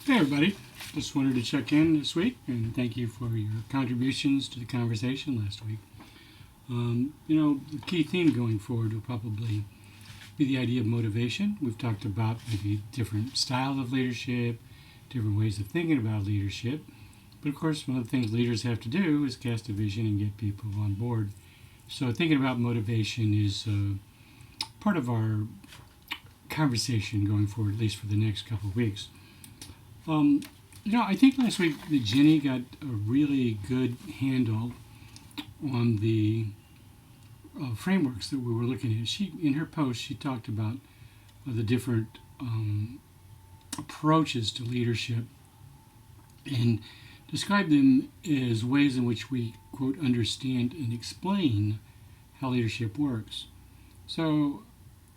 Hey everybody, just wanted to check in this week and thank you for your contributions to the conversation last week. The key theme going forward will probably be the idea of motivation. We've talked about maybe different styles of leadership, different ways of thinking about leadership. But of course, one of the things leaders have to do is cast a vision and get people on board. So thinking about motivation is part of our conversation going forward, at least for the next couple of weeks. I think last week that Jenny got a really good handle on the frameworks that we were looking at. In her post, she talked about the different approaches to leadership and described them as ways in which we, quote, understand and explain how leadership works. So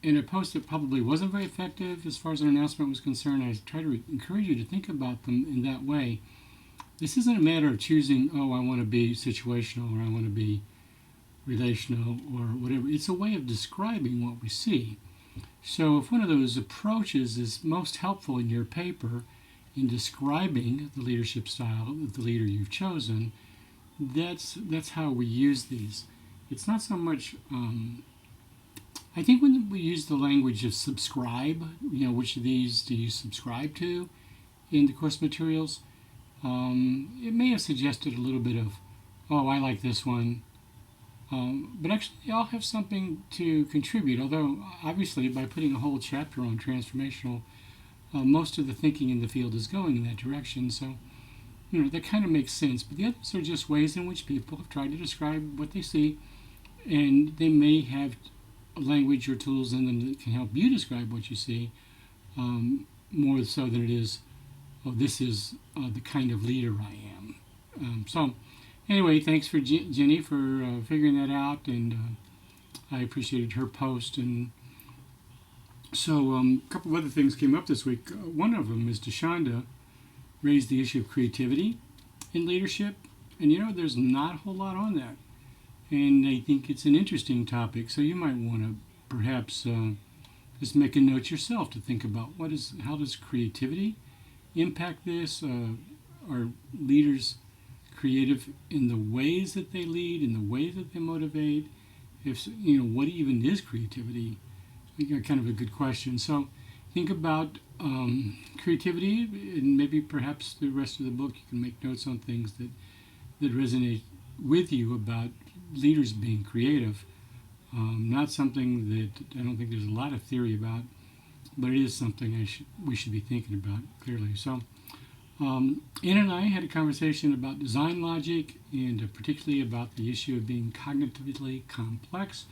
in a post that probably wasn't very effective as far as an announcement was concerned, I try to encourage you to think about them in that way. This isn't a matter of choosing, I want to be situational or I want to be relational or whatever. It's a way of describing what we see. So if one of those approaches is most helpful in your paper in describing the leadership style of the leader you've chosen, that's how we use these. It's not so much... I think when we use the language of subscribe, which of these do you subscribe to in the course materials, it may have suggested a little bit of, I like this one. But actually, they all have something to contribute, although obviously by putting a whole chapter on transformational, most of the thinking in the field is going in that direction. So, that kind of makes sense. But the others are just ways in which people have tried to describe what they see, and they may have language or tools in them that can help you describe what you see, more so than it is, this is the kind of leader I am. So anyway, thanks for Jenny for figuring that out, and I appreciated her post. And so a couple of other things came up this week. One of them is DeShonda raised the issue of creativity in leadership, and there's not a whole lot on that. And I think it's an interesting topic, so you might want to perhaps just make a note yourself to think about how does creativity impact this? Are leaders creative in the ways that they lead, in the ways that they motivate? What even is creativity? I think kind of a good question. So think about creativity, and maybe perhaps the rest of the book you can make notes on things that resonate with you about leaders being creative. Not something that I don't think there's a lot of theory about, but it is something we should be thinking about clearly. So Ann and I had a conversation about design logic, and particularly about the issue of being cognitively complex.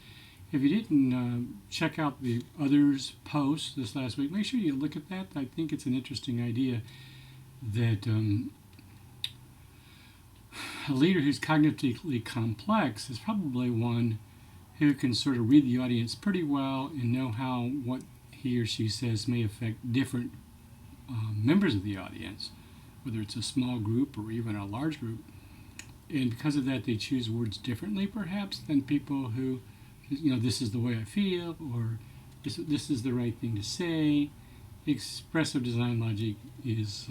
If you didn't check out the others' posts this last week, make sure you look at that. I think it's an interesting idea that a leader who's cognitively complex is probably one who can sort of read the audience pretty well and know how what he or she says may affect different members of the audience, whether it's a small group or even a large group. And because of that, they choose words differently, perhaps, than people who, this is the way I feel, or this is the right thing to say. Expressive design logic is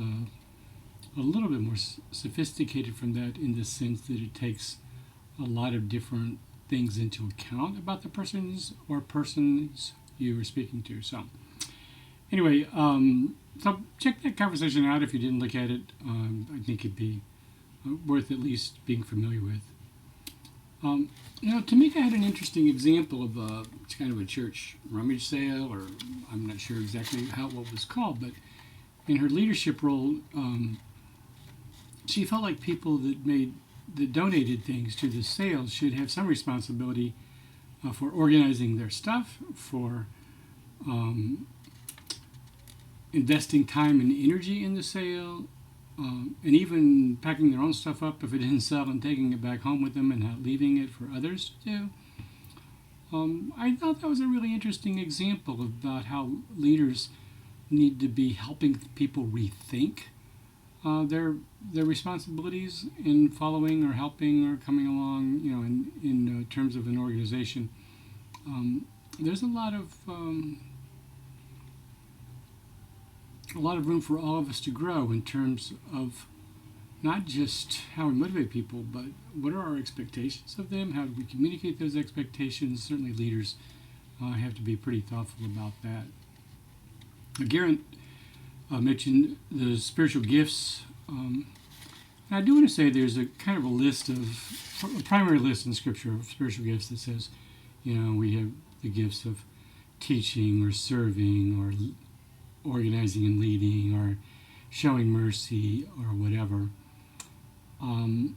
a little bit more sophisticated from that, in the sense that it takes a lot of different things into account about the persons you were speaking to. So anyway, so check that conversation out if you didn't look at it. I think it'd be worth at least being familiar with. Tamika had an interesting example of it's kind of a church rummage sale, or I'm not sure exactly what was called, but in her leadership role, she felt like people that donated things to the sales should have some responsibility for organizing their stuff, for investing time and energy in the sale, and even packing their own stuff up if it didn't sell and taking it back home with them and not leaving it for others to do. I thought that was a really interesting example about how leaders need to be helping people rethink their responsibilities in following or helping or coming along, in terms of an organization. There's a lot of a lot of room for all of us to grow in terms of not just how we motivate people, but what are our expectations of them? How do we communicate those expectations? Certainly leaders have to be pretty thoughtful about that. Garrett mentioned the spiritual gifts. And I do want to say there's a kind of a primary list in Scripture of spiritual gifts that says, we have the gifts of teaching or serving or organizing and leading or showing mercy or whatever. I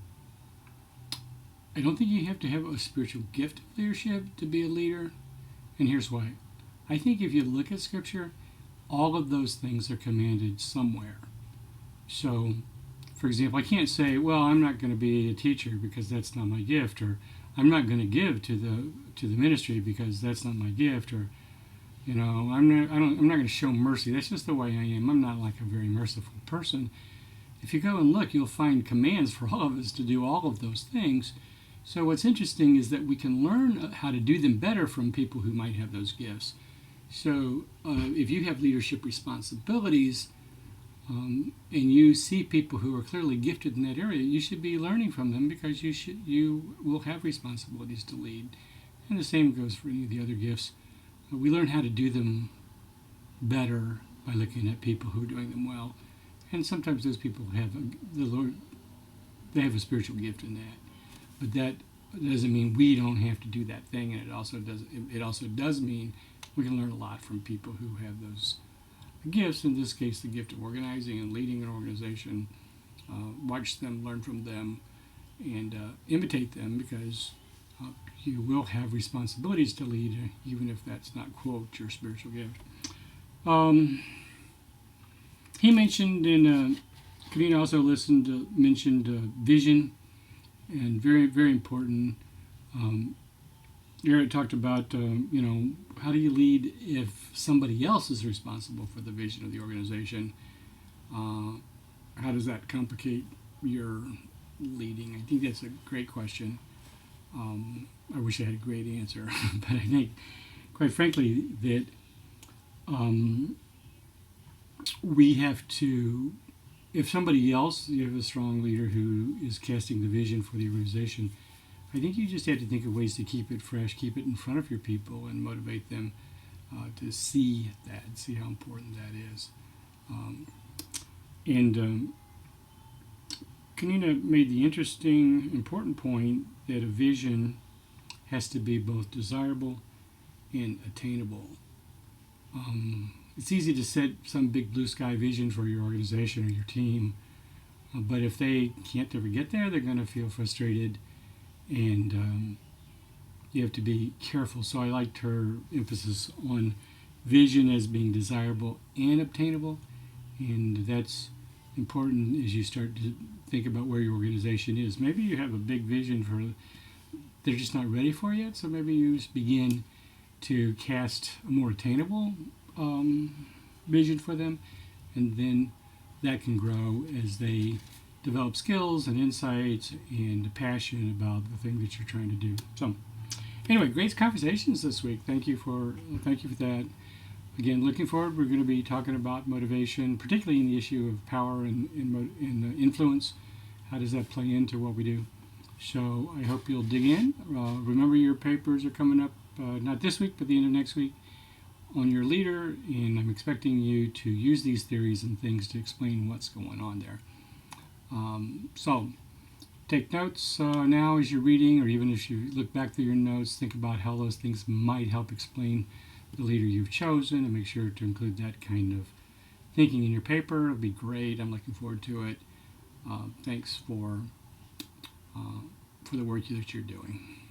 don't think you have to have a spiritual gift of leadership to be a leader, and here's why. I think if you look at Scripture, all of those things are commanded somewhere. So, for example, I can't say, well, I'm not going to be a teacher because that's not my gift, or I'm not going to give to the ministry because that's not my gift, or I'm not going to show mercy. That's just the way I am. I'm not like a very merciful person. If you go and look, you'll find commands for all of us to do all of those things. So what's interesting is that we can learn how to do them better from people who might have those gifts. So if you have leadership responsibilities and you see people who are clearly gifted in that area, you should be learning from them because you will have responsibilities to lead. And the same goes for any of the other gifts. We learn how to do them better by looking at people who are doing them well. And sometimes those people have they have a spiritual gift in that. But that doesn't mean we don't have to do that thing, and it also does mean we can learn a lot from people who have those gifts, in this case the gift of organizing and leading an organization. Watch them, learn from them, and imitate them, because you will have responsibilities to lead, even if that's not, quote, your spiritual gift. He mentioned Kadena also mentioned vision, and very, very important. Eric talked about, how do you lead if somebody else is responsible for the vision of the organization? How does that complicate your leading? I think that's a great question. I wish I had a great answer, but I think, quite frankly, that we have to, if somebody else, you have a strong leader who is casting the vision for the organization, I think you just have to think of ways to keep it fresh, keep it in front of your people, and motivate them to see that, see how important that is. Kadena made the interesting, important point that a vision has to be both desirable and attainable. It's easy to set some big blue sky vision for your organization or your team, but if they can't ever get there, they're going to feel frustrated, and you have to be careful. So I liked her emphasis on vision as being desirable and obtainable, and that's important as you start to think about where your organization is. Maybe you have a big vision they're just not ready for yet, so maybe you just begin to cast a more attainable vision for them, and then that can grow as they develop skills and insights and a passion about the thing that you're trying to do. So anyway, great conversations this week. Thank you for that. Again, looking forward, we're going to be talking about motivation, particularly in the issue of power and influence. How does that play into what we do? So I hope you'll dig in. Remember, your papers are coming up, not this week, but the end of next week, on your leader, and I'm expecting you to use these theories and things to explain what's going on there. So take notes now as you're reading, or even as you look back through your notes, think about how those things might help explain the leader you've chosen, and make sure to include that kind of thinking in your paper. It'll be great. I'm looking forward to it. Thanks for the work that you're doing.